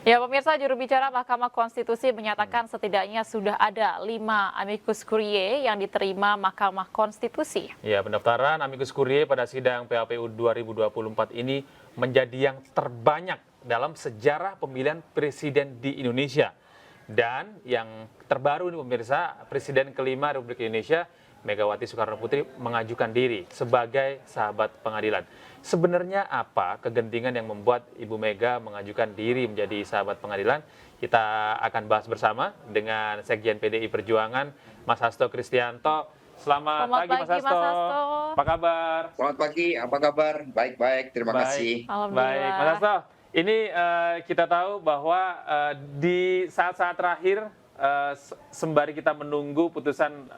Ya, pemirsa, juru bicara Mahkamah Konstitusi menyatakan setidaknya sudah ada 5 amicus curiae yang diterima Mahkamah Konstitusi. Ya, pendaftaran amicus curiae pada sidang PHPU 2024 ini menjadi yang terbanyak dalam sejarah pemilihan presiden di Indonesia. Dan yang terbaru ini pemirsa, Presiden kelima Republik Indonesia, Megawati Soekarno Putri mengajukan diri sebagai sahabat pengadilan. Sebenarnya apa kegentingan yang membuat Ibu Mega mengajukan diri menjadi sahabat pengadilan? Kita akan bahas bersama dengan Sekjen PDI Perjuangan, Mas Hasto Kristianto. Selamat pagi, Mas Hasto. Apa kabar? Selamat pagi, apa kabar? Baik-baik, terima kasih. Baik, Mas Hasto. Ini kita tahu bahwa di saat-saat terakhir sembari kita menunggu putusan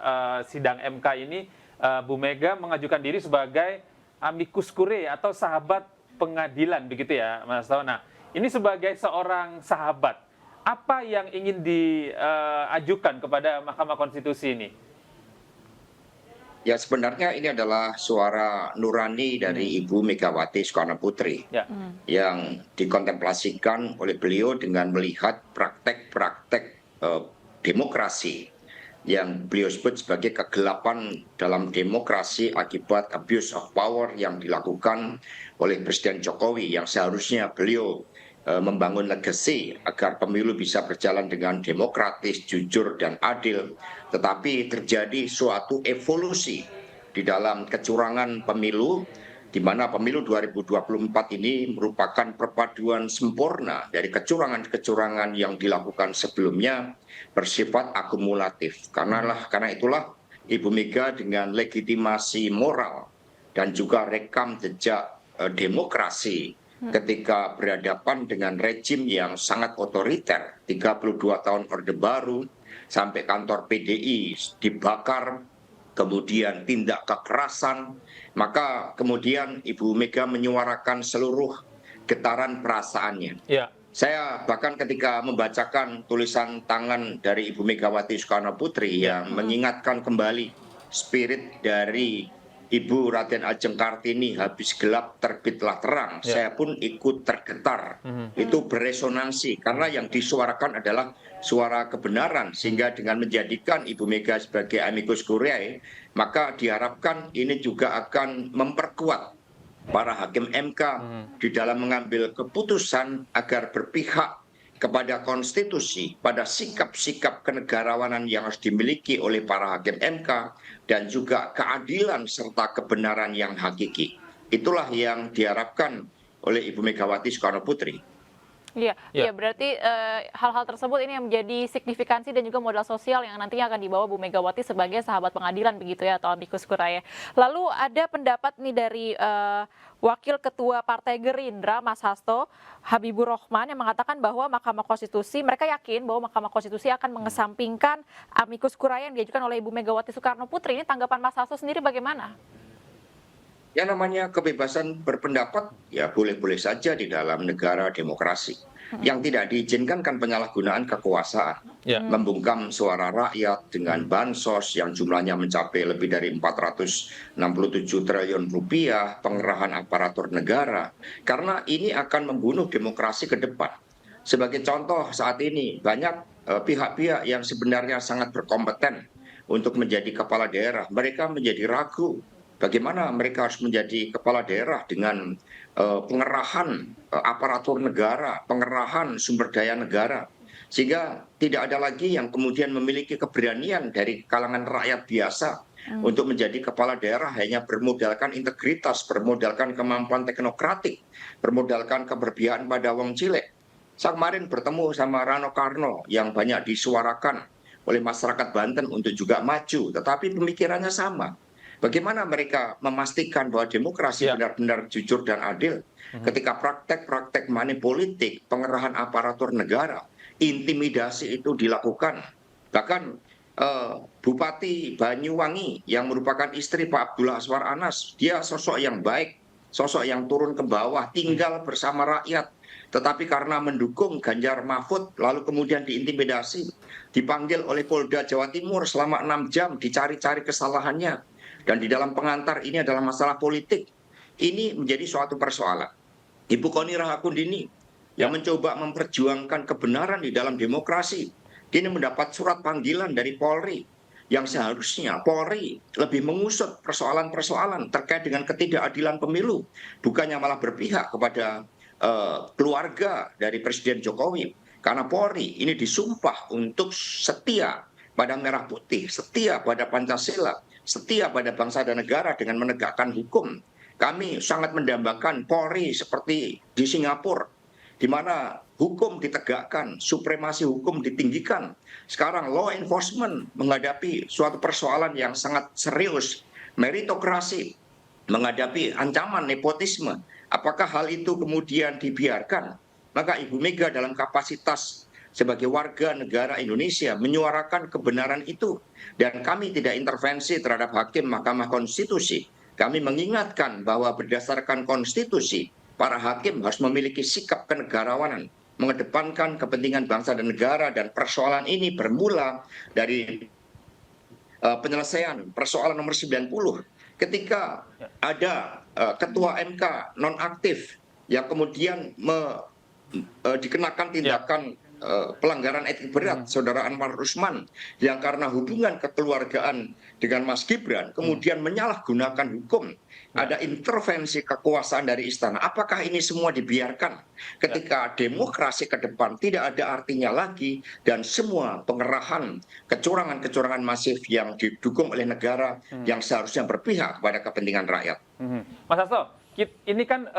sidang MK ini, Bu Mega mengajukan diri sebagai amicus curiae atau sahabat pengadilan, begitu ya, Mas Hasto. Nah, ini sebagai seorang sahabat, apa yang ingin diajukan kepada Mahkamah Konstitusi ini? Ya, sebenarnya ini adalah suara nurani dari Ibu Megawati Soekarno Putri yang dikontemplasikan oleh beliau dengan melihat praktek-praktek demokrasi yang beliau sebut sebagai kegelapan dalam demokrasi akibat abuse of power yang dilakukan oleh Presiden Jokowi, yang seharusnya beliau membangun legasi agar pemilu bisa berjalan dengan demokratis, jujur, dan adil. Tetapi terjadi suatu evolusi di dalam kecurangan pemilu, di mana pemilu 2024 ini merupakan perpaduan sempurna dari kecurangan-kecurangan yang dilakukan sebelumnya bersifat akumulatif. Karena itulah Ibu Mega dengan legitimasi moral dan juga rekam jejak demokrasi ketika berhadapan dengan rejim yang sangat otoriter, 32 tahun Orde Baru, sampai kantor PDI dibakar, kemudian tindak kekerasan, maka kemudian Ibu Mega menyuarakan seluruh getaran perasaannya. Ya. Saya bahkan ketika membacakan tulisan tangan dari Ibu Megawati Soekarno Putri yang mengingatkan kembali spirit dari Ibu Raden Ajeng Kartini, habis gelap terbitlah terang, saya pun ikut tergetar. Itu beresonansi karena yang disuarakan adalah suara kebenaran, sehingga dengan menjadikan Ibu Mega sebagai amicus curiae, maka diharapkan ini juga akan memperkuat para hakim MK di dalam mengambil keputusan agar berpihak kepada konstitusi, pada sikap-sikap kenegarawanan yang harus dimiliki oleh para hakim MK, dan juga keadilan serta kebenaran yang hakiki. Itulah yang diharapkan oleh Ibu Megawati Soekarno Putri. Iya, berarti hal-hal tersebut ini yang menjadi signifikansi dan juga modal sosial yang nantinya akan dibawa Bu Megawati sebagai sahabat pengadilan, begitu ya, atau amicus curiae. Lalu ada pendapat nih dari Wakil Ketua Partai Gerindra, Mas Hasto, Habibur Rahman, yang mengatakan bahwa Mahkamah Konstitusi, mereka yakin bahwa Mahkamah Konstitusi akan mengesampingkan amicus curiae yang diajukan oleh Ibu Megawati Soekarno Putri. Ini tanggapan Mas Hasto sendiri bagaimana? Ya, namanya kebebasan berpendapat ya boleh-boleh saja di dalam negara demokrasi. Yang tidak diizinkan kan penyalahgunaan kekuasaan, membungkam suara rakyat dengan bansos yang jumlahnya mencapai lebih dari 467 triliun rupiah, pengerahan aparatur negara, karena ini akan membunuh demokrasi ke depan. Sebagai contoh, saat ini banyak pihak-pihak yang sebenarnya sangat berkompeten untuk menjadi kepala daerah, mereka menjadi ragu bagaimana mereka harus menjadi kepala daerah dengan pengerahan aparatur negara, pengerahan sumber daya negara. Sehingga tidak ada lagi yang kemudian memiliki keberanian dari kalangan rakyat biasa untuk menjadi kepala daerah hanya bermodalkan integritas, bermodalkan kemampuan teknokratik, bermodalkan keberpihakan pada wong cilik. Saya kemarin bertemu sama Rano Karno yang banyak disuarakan oleh masyarakat Banten untuk juga maju, tetapi pemikirannya sama. Bagaimana mereka memastikan bahwa demokrasi benar-benar jujur dan adil ketika praktek-praktek money politik, pengerahan aparatur negara, intimidasi itu dilakukan. Bahkan Bupati Banyuwangi yang merupakan istri Pak Abdullah Aswar Anas, dia sosok yang baik, sosok yang turun ke bawah, tinggal bersama rakyat. Tetapi karena mendukung Ganjar Mahfud, lalu kemudian diintimidasi, dipanggil oleh Polda Jawa Timur selama 6 jam, dicari-cari kesalahannya. Dan di dalam pengantar ini adalah masalah politik. Ini menjadi suatu persoalan. Ibu Koni Rahakundini yang mencoba memperjuangkan kebenaran di dalam demokrasi, kini mendapat surat panggilan dari Polri, yang seharusnya Polri lebih mengusut persoalan-persoalan terkait dengan ketidakadilan pemilu, bukannya malah berpihak kepada keluarga dari Presiden Jokowi. Karena Polri ini disumpah untuk setia pada merah putih, setia pada Pancasila, setia pada bangsa dan negara dengan menegakkan hukum. Kami sangat mendambakan Polri seperti di Singapura, di mana hukum ditegakkan, supremasi hukum ditinggikan. Sekarang law enforcement menghadapi suatu persoalan yang sangat serius, meritokrasi, menghadapi ancaman nepotisme. Apakah hal itu kemudian dibiarkan? Maka Ibu Mega dalam kapasitas sebagai warga negara Indonesia menyuarakan kebenaran itu. Dan kami tidak intervensi terhadap hakim Mahkamah Konstitusi. Kami mengingatkan bahwa berdasarkan konstitusi, para hakim harus memiliki sikap kenegarawanan, mengedepankan kepentingan bangsa dan negara, dan persoalan ini bermula dari penyelesaian persoalan nomor 90 ketika ada ketua MK nonaktif yang kemudian dikenakan tindakan pelanggaran etik berat, Saudara Anwar Usman, yang karena hubungan kekeluargaan dengan Mas Gibran kemudian menyalahgunakan hukum. Ada intervensi kekuasaan dari istana. Apakah ini semua dibiarkan ketika demokrasi ke depan tidak ada artinya lagi, dan semua pengerahan kecurangan-kecurangan masif yang didukung oleh negara yang seharusnya berpihak kepada kepentingan rakyat. Mas Hasto, ini kan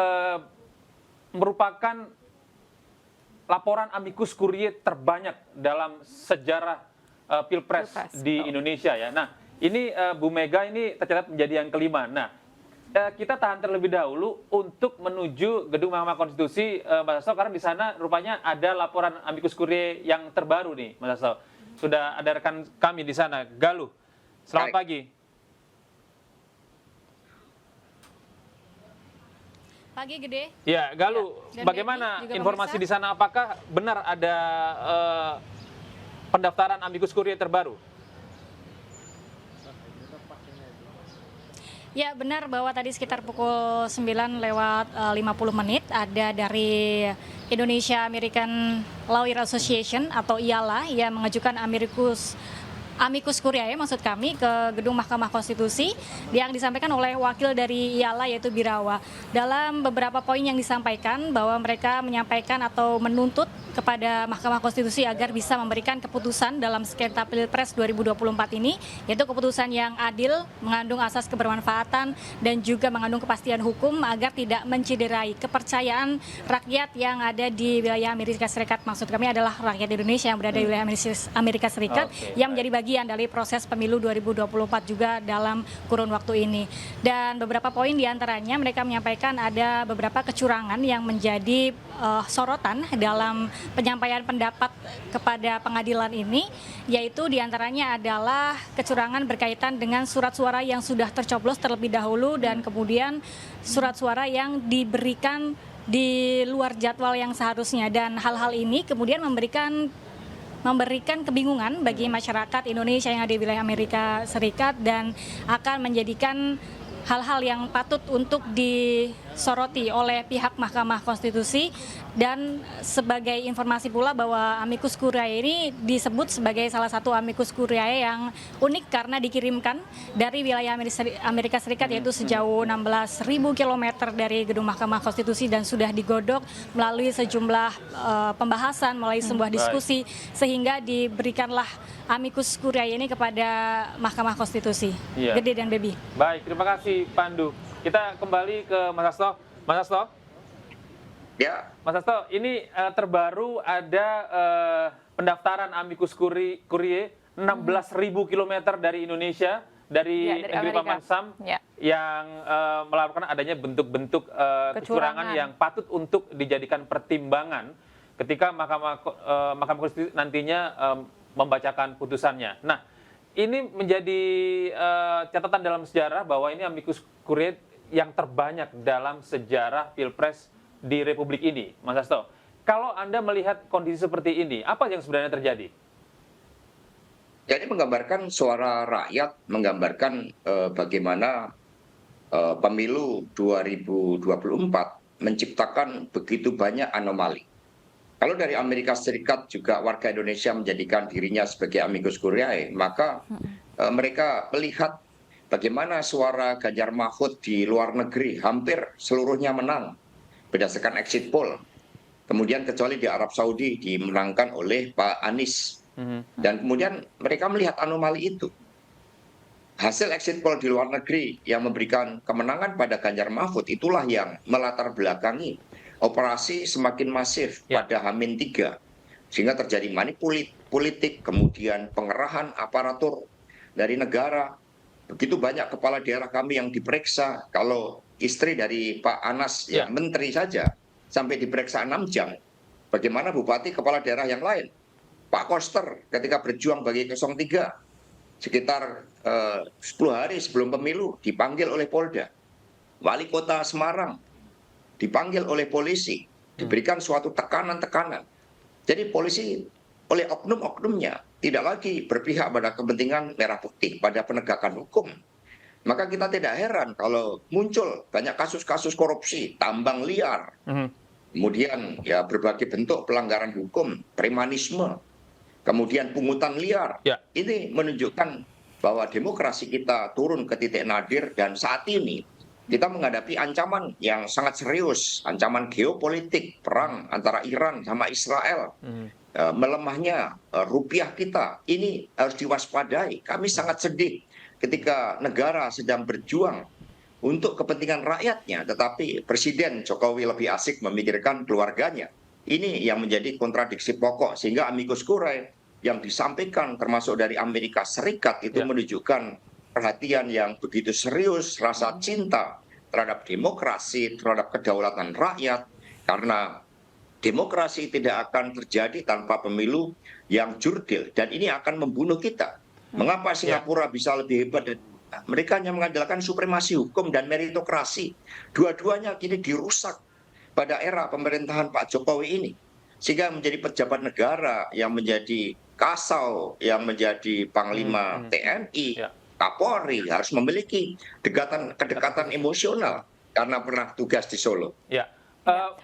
merupakan laporan amicus curiae terbanyak dalam sejarah Pilpres di Indonesia ya. Nah, ini Bu Mega ini tercatat menjadi yang kelima. Nah, kita tahan terlebih dahulu untuk menuju gedung Mahkamah Konstitusi, Mas Hasto, karena di sana rupanya ada laporan amicus curiae yang terbaru nih, Mas Hasto. Sudah ada rekan kami di sana, Galuh. Selamat pagi. Pagi Gede. Ya, Galuh, ya. Bagaimana informasi di sana? Apakah benar ada pendaftaran amicus curiae terbaru? Ya, benar bahwa tadi sekitar pukul 9:50 ada dari Indonesia American Lawyer Association atau IALA yang mengajukan amicus curiae maksud kami ke gedung Mahkamah Konstitusi yang disampaikan oleh wakil dari IALA yaitu Birawa. Dalam beberapa poin yang disampaikan bahwa mereka menyampaikan atau menuntut kepada Mahkamah Konstitusi agar bisa memberikan keputusan dalam sengketa Pilpres 2024 ini, yaitu keputusan yang adil, mengandung asas kebermanfaatan dan juga mengandung kepastian hukum agar tidak mencederai kepercayaan rakyat yang ada di wilayah Amerika Serikat. Maksud kami adalah rakyat Indonesia yang berada di wilayah Amerika Serikat yang menjadi bagian dari proses pemilu 2024 juga dalam kurun waktu ini. Dan beberapa poin diantaranya mereka menyampaikan ada beberapa kecurangan yang menjadi sorotan dalam penyampaian pendapat kepada pengadilan ini, yaitu diantaranya adalah kecurangan berkaitan dengan surat suara yang sudah tercoblos terlebih dahulu dan kemudian surat suara yang diberikan di luar jadwal yang seharusnya, dan hal-hal ini kemudian memberikan kebingungan bagi masyarakat Indonesia yang ada di wilayah Amerika Serikat dan akan menjadikan hal-hal yang patut untuk disoroti oleh pihak Mahkamah Konstitusi. Dan sebagai informasi pula bahwa amicus curiae ini disebut sebagai salah satu amicus curiae yang unik karena dikirimkan dari wilayah Amerika Serikat, yaitu sejauh 16.000 km dari gedung Mahkamah Konstitusi dan sudah digodok melalui sejumlah pembahasan, melalui sebuah diskusi sehingga diberikanlah amicus curiae ini kepada Mahkamah Konstitusi. Iya. Gede dan Baby. Baik, terima kasih Pandu. Kita kembali ke Mas Hasto. Mas Hasto? Ya. Mas Hasto, ini terbaru ada pendaftaran amicus curiae 16.000 km dari Indonesia, dari negeri Paman Sam, yang melakukan adanya bentuk-bentuk kecurangan yang patut untuk dijadikan pertimbangan ketika Mahkamah Konstitusi nantinya membacakan putusannya. Nah, ini menjadi catatan dalam sejarah bahwa ini amicus curiae yang terbanyak dalam sejarah Pilpres di Republik ini, Mas Hasto. Kalau Anda melihat kondisi seperti ini, apa yang sebenarnya terjadi? Jadi menggambarkan suara rakyat, menggambarkan bagaimana pemilu 2024 menciptakan begitu banyak anomali. Kalau dari Amerika Serikat juga warga Indonesia menjadikan dirinya sebagai amicus curiae, maka mereka melihat bagaimana suara Ganjar Mahfud di luar negeri hampir seluruhnya menang berdasarkan exit poll. Kemudian kecuali di Arab Saudi dimenangkan oleh Pak Anies. Dan kemudian mereka melihat anomali itu. Hasil exit poll di luar negeri yang memberikan kemenangan pada Ganjar Mahfud itulah yang melatar belakangi operasi semakin masif pada H-3. Sehingga terjadi politik, kemudian pengerahan aparatur dari negara. Begitu banyak kepala daerah kami yang diperiksa. Kalau istri dari Pak Anas, yang menteri saja, sampai diperiksa 6 jam. Bagaimana bupati kepala daerah yang lain? Pak Koster ketika berjuang bagi 03, sekitar 10 hari sebelum pemilu dipanggil oleh Polda. Wali kota Semarang dipanggil oleh polisi, diberikan suatu tekanan-tekanan. Jadi polisi oleh oknum-oknumnya tidak lagi berpihak pada kepentingan merah putih, pada penegakan hukum. Maka kita tidak heran kalau muncul banyak kasus-kasus korupsi, tambang liar, kemudian ya berbagai bentuk pelanggaran hukum, premanisme, kemudian pungutan liar. Ini menunjukkan bahwa demokrasi kita turun ke titik nadir dan saat ini kita menghadapi ancaman yang sangat serius, ancaman geopolitik, perang antara Iran sama Israel, melemahnya rupiah kita, ini harus diwaspadai. Kami sangat sedih ketika negara sedang berjuang untuk kepentingan rakyatnya, tetapi Presiden Jokowi lebih asik memikirkan keluarganya. Ini yang menjadi kontradiksi pokok, sehingga amicus curiae yang disampaikan termasuk dari Amerika Serikat itu menunjukkan perhatian yang begitu serius, rasa cinta terhadap demokrasi, terhadap kedaulatan rakyat, karena demokrasi tidak akan terjadi tanpa pemilu yang jurdil, dan ini akan membunuh kita. Mengapa Singapura bisa lebih hebat dari kita? Mereka hanya mengandalkan supremasi hukum dan meritokrasi. Dua-duanya kini dirusak pada era pemerintahan Pak Jokowi ini. Sehingga menjadi pejabat negara yang menjadi Kasau, yang menjadi Panglima TNI, Kapolri harus memiliki kedekatan emosional karena pernah tugas di Solo.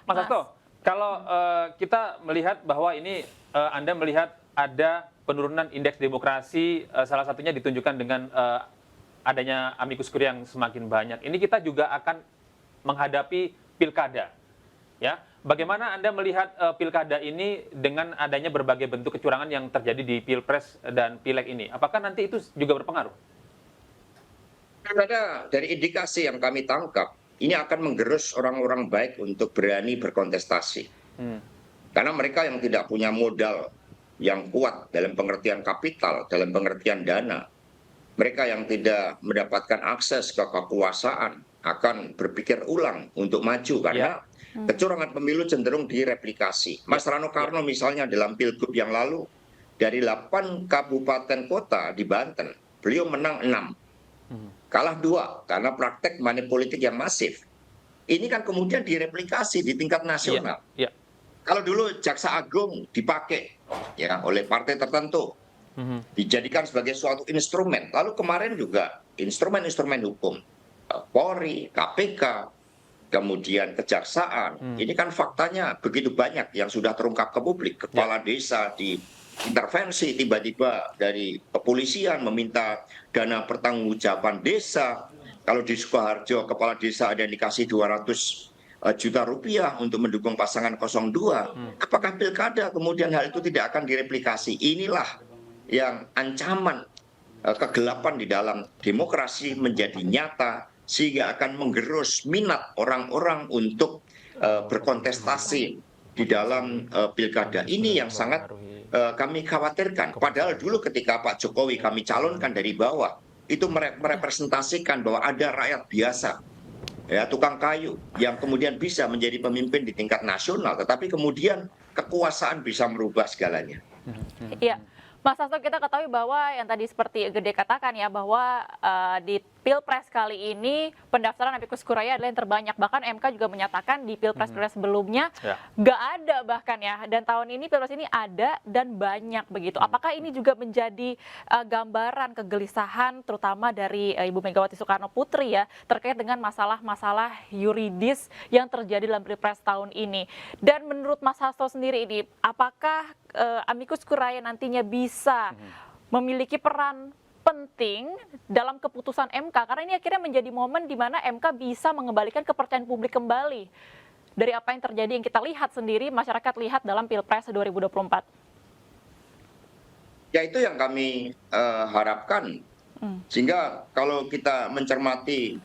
Mas Hasto, kalau kita melihat bahwa ini Anda melihat ada penurunan indeks demokrasi, salah satunya ditunjukkan dengan adanya amicus curiae yang semakin banyak. Ini kita juga akan menghadapi pilkada, ya. Bagaimana Anda melihat pilkada ini dengan adanya berbagai bentuk kecurangan yang terjadi di Pilpres dan Pileg ini? Apakah nanti itu juga berpengaruh? Karena dari indikasi yang kami tangkap, ini akan menggerus orang-orang baik untuk berani berkontestasi. Karena mereka yang tidak punya modal yang kuat dalam pengertian kapital, dalam pengertian dana, mereka yang tidak mendapatkan akses ke kekuasaan akan berpikir ulang untuk maju karena kecurangan pemilu cenderung direplikasi. Mas Rano Karno misalnya dalam pilgub yang lalu, dari 8 kabupaten kota di Banten, beliau menang 6. Kalah 2 karena praktek money politik yang masif. Ini kan kemudian direplikasi di tingkat nasional. Kalau dulu Jaksa Agung dipakai ya oleh partai tertentu, dijadikan sebagai suatu instrumen. Lalu kemarin juga instrumen-instrumen hukum, Polri, KPK, kemudian kejaksaan. Ini kan faktanya begitu banyak yang sudah terungkap ke publik. Kepala desa diintervensi tiba-tiba dari kepolisian meminta dana pertanggungjawaban desa. Kalau di Sukoharjo kepala desa ada yang dikasih 200 juta rupiah untuk mendukung pasangan 02. Apakah pilkada kemudian hal itu tidak akan direplikasi? Inilah yang ancaman kegelapan di dalam demokrasi menjadi nyata, sehingga akan menggerus minat orang-orang untuk berkontestasi di dalam pilkada. Ini yang sangat kami khawatirkan. Padahal dulu ketika Pak Jokowi kami calonkan dari bawah, itu merepresentasikan bahwa ada rakyat biasa, ya tukang kayu yang kemudian bisa menjadi pemimpin di tingkat nasional, tetapi kemudian kekuasaan bisa merubah segalanya. Iya, Mas Hasto, kita ketahui bahwa yang tadi seperti Gede katakan ya, bahwa di Pilpres kali ini pendaftaran amicus curiae adalah yang terbanyak. Bahkan MK juga menyatakan di Pilpres sebelumnya nggak ada bahkan ya. Dan tahun ini Pilpres ini ada dan banyak begitu. Apakah ini juga menjadi gambaran kegelisahan terutama dari Ibu Megawati Soekarno Putri ya terkait dengan masalah-masalah yuridis yang terjadi dalam Pilpres tahun ini. Dan menurut Mas Hasto sendiri ini, apakah amicus curiae nantinya bisa memiliki peran penting dalam keputusan MK, karena ini akhirnya menjadi momen di mana MK bisa mengembalikan kepercayaan publik kembali dari apa yang terjadi yang kita lihat sendiri, masyarakat lihat dalam Pilpres 2024. Ya itu yang kami harapkan, sehingga kalau kita mencermati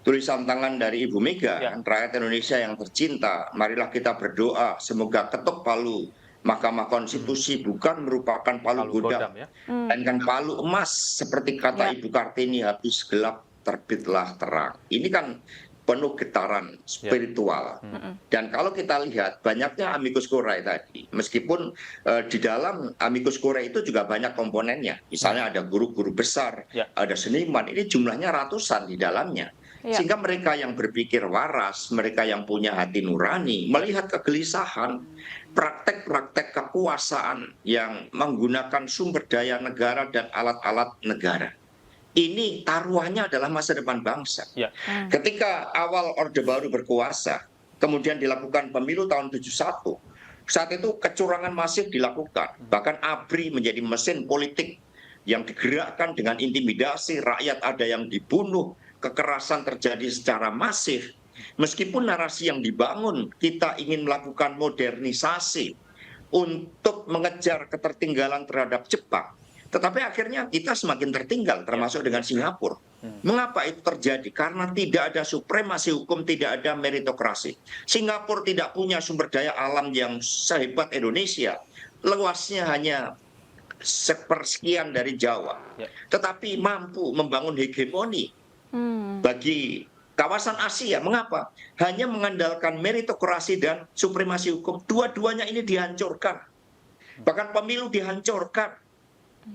tulisan tangan dari Ibu Mega, rakyat Indonesia yang tercinta, marilah kita berdoa semoga ketok palu Mahkamah Konstitusi bukan merupakan palu godam, melainkan palu emas seperti kata Ibu Kartini, habis gelap terbitlah terang. Ini kan penuh getaran spiritual. Dan kalau kita lihat banyaknya amicus curiae tadi, meskipun di dalam amicus curiae itu juga banyak komponennya. Misalnya ada guru-guru besar, ada seniman, ini jumlahnya ratusan di dalamnya. Sehingga mereka yang berpikir waras, mereka yang punya hati nurani, melihat kegelisahan, praktek-praktek kekuasaan yang menggunakan sumber daya negara dan alat-alat negara. Ini taruhannya adalah masa depan bangsa. Ketika awal Orde Baru berkuasa, kemudian dilakukan pemilu tahun 71, saat itu kecurangan masif dilakukan. Bahkan ABRI menjadi mesin politik yang digerakkan dengan intimidasi, rakyat ada yang dibunuh, kekerasan terjadi secara masif. Meskipun narasi yang dibangun, kita ingin melakukan modernisasi untuk mengejar ketertinggalan terhadap Jepang. Tetapi akhirnya kita semakin tertinggal, termasuk dengan Singapura. Mengapa itu terjadi? Karena tidak ada supremasi hukum, tidak ada meritokrasi. Singapura tidak punya sumber daya alam yang sehebat Indonesia. Luasnya hanya sepersekian dari Jawa. Tetapi mampu membangun hegemoni bagi kawasan Asia. Mengapa? Hanya mengandalkan meritokrasi dan supremasi hukum. Dua-duanya ini dihancurkan. Bahkan pemilu dihancurkan.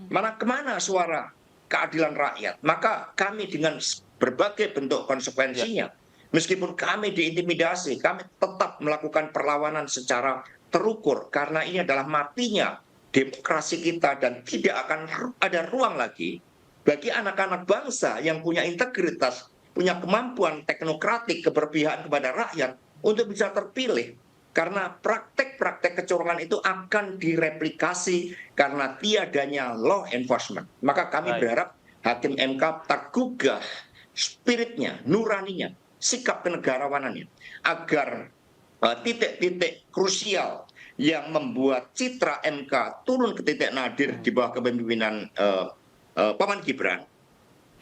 Kemana suara keadilan rakyat? Maka kami dengan berbagai bentuk konsekuensinya, meskipun kami diintimidasi, kami tetap melakukan perlawanan secara terukur. Karena ini adalah matinya demokrasi kita dan tidak akan ada ruang lagi bagi anak-anak bangsa yang punya integritas, punya kemampuan teknokratik, keberpihakan kepada rakyat untuk bisa terpilih. Karena praktek-praktek kecurangan itu akan direplikasi karena tiadanya law enforcement. Maka kami berharap Hakim MK tergugah spiritnya, nuraninya, sikap kenegarawanannya, agar titik-titik krusial yang membuat citra MK turun ke titik nadir di bawah kepemimpinan Paman Gibran,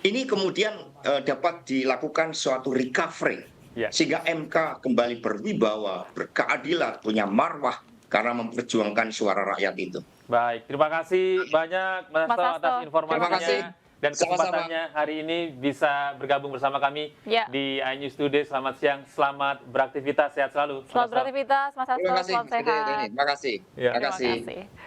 ini kemudian dapat dilakukan suatu recovery. Sehingga MK kembali berwibawa, berkeadilan, punya marwah karena memperjuangkan suara rakyat itu. Baik, terima kasih banyak Mas Hasto atas informasinya dan kesempatannya hari ini bisa bergabung bersama kami di iNews Today. Selamat siang, selamat beraktivitas, sehat selalu. Selamat beraktivitas Mas Hasto, Terima kasih. selamat sehat. Terima kasih. Terima kasih.